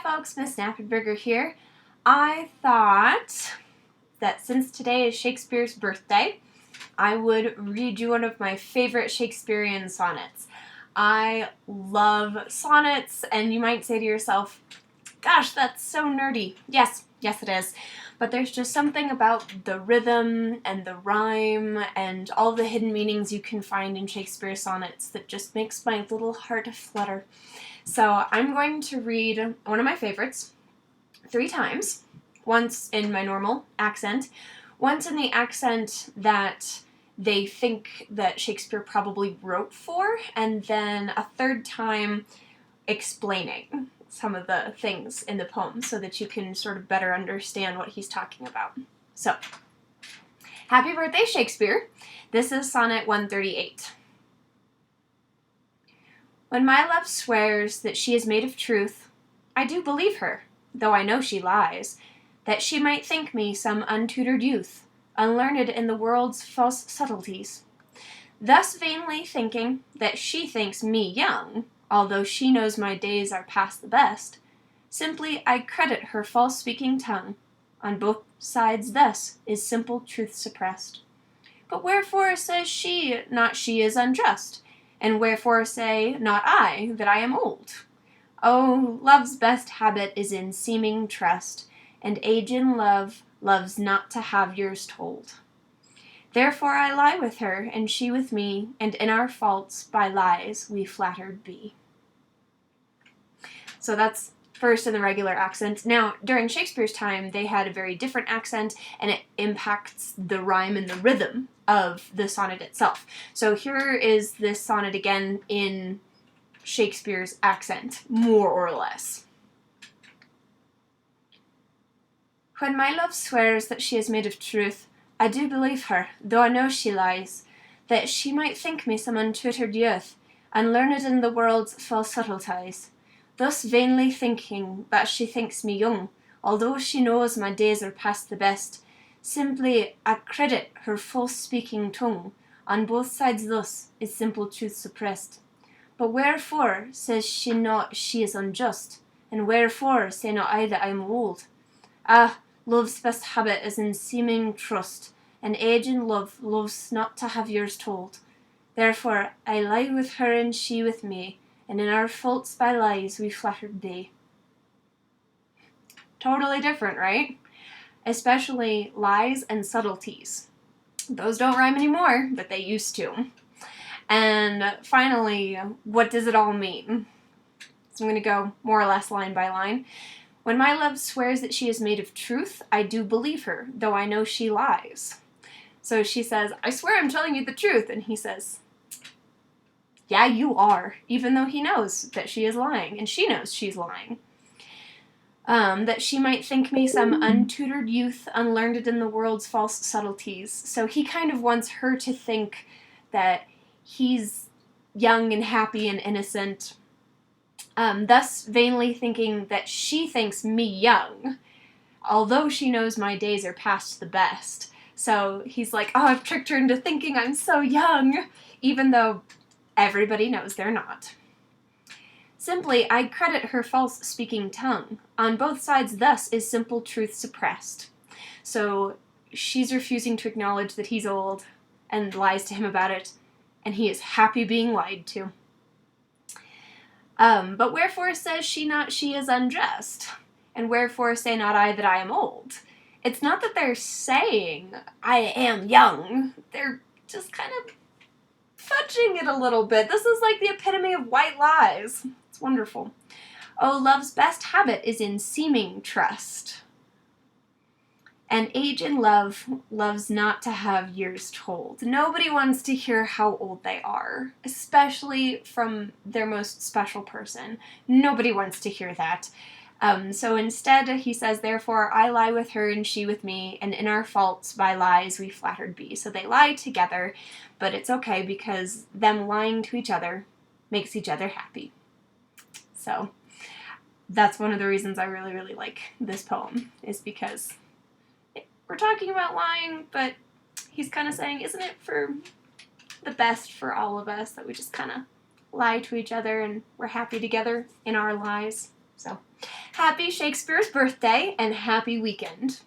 folks, Miss Knappenberger here. I thought that since today is Shakespeare's birthday, I would read you one of my favorite Shakespearean sonnets. I love sonnets, and you might say to yourself, gosh, that's so nerdy. Yes, it is. But there's just something about the rhythm and the rhyme and all the hidden meanings you can find in Shakespeare's sonnets that just makes my little heart flutter. So I'm going to read one of my favorites 3 times, once in my normal accent, once in the accent that they think that Shakespeare probably wrote for, and then a 3rd time explaining some of the things in the poem so that you can sort of better understand what he's talking about. So, happy birthday, Shakespeare. This is Sonnet 138. When my love swears that she is made of truth, I do believe her, though I know she lies, that she might think me some untutored youth, unlearned in the world's false subtleties. Thus vainly thinking that she thinks me young, although she knows my days are past the best, simply I credit her false-speaking tongue. On both sides thus is simple truth suppressed. But wherefore says she, not she is unjust? And wherefore say not I that I am old? Oh, love's best habit is in seeming trust, and age in love loves not to have years told. Therefore I lie with her, and she with me, and in our faults by lies we flattered be. So that's first in the regular accent. Now, during Shakespeare's time, they had a very different accent, and it impacts the rhyme and the rhythm of the sonnet itself. So here is this sonnet again in Shakespeare's accent, more or less. When my love swears that she is made of truth, I do believe her, though I know she lies, that she might think me some untutored youth, unlearned in the world's false subtleties. Thus vainly thinking that she thinks me young, although she knows my days are past the best, simply I credit her false-speaking tongue. On both sides thus is simple truth suppressed. But wherefore says she not she is unjust? And wherefore say not I that I am old? Ah, love's best habit is in seeming trust, and age in love loves not to have years told. Therefore I lie with her and she with me, and in our faults by lies we flattered be. Totally different, right? Especially lies and subtleties. Those don't rhyme anymore, but they used to. And finally, what does it all mean? So I'm going to go more or less line by line. When my love swears that she is made of truth, I do believe her, though I know she lies. So she says, I swear I'm telling you the truth. And he says, yeah, you are, even though he knows that she is lying, and she knows she's lying. That she might think me some untutored youth, unlearned in the world's false subtleties. So he kind of wants her to think that he's young and happy and innocent, thus vainly thinking that she thinks me young, although she knows my days are past the best. So he's like, oh, I've tricked her into thinking I'm so young, even though everybody knows they're not. Simply, I credit her false-speaking tongue. On both sides thus is simple truth suppressed. So she's refusing to acknowledge that he's old and lies to him about it, and he is happy being lied to. But wherefore says she not she is unjust? And wherefore say not I that I am old? It's not that they're saying I am young. They're just kind of fudging it a little bit. This is like the epitome of white lies. It's wonderful. Oh, love's best habit is in seeming trust. And age in love loves not to have years told. Nobody wants to hear how old they are, especially from their most special person. Nobody wants to hear that. So instead, he says, therefore, I lie with her and she with me, and in our faults by lies we flattered be. So they lie together, but it's okay because them lying to each other makes each other happy. So that's one of the reasons I really, really like this poem, is because we're talking about lying, but he's kind of saying, isn't it for the best for all of us that we just kind of lie to each other and we're happy together in our lies? So, happy Shakespeare's birthday and happy weekend.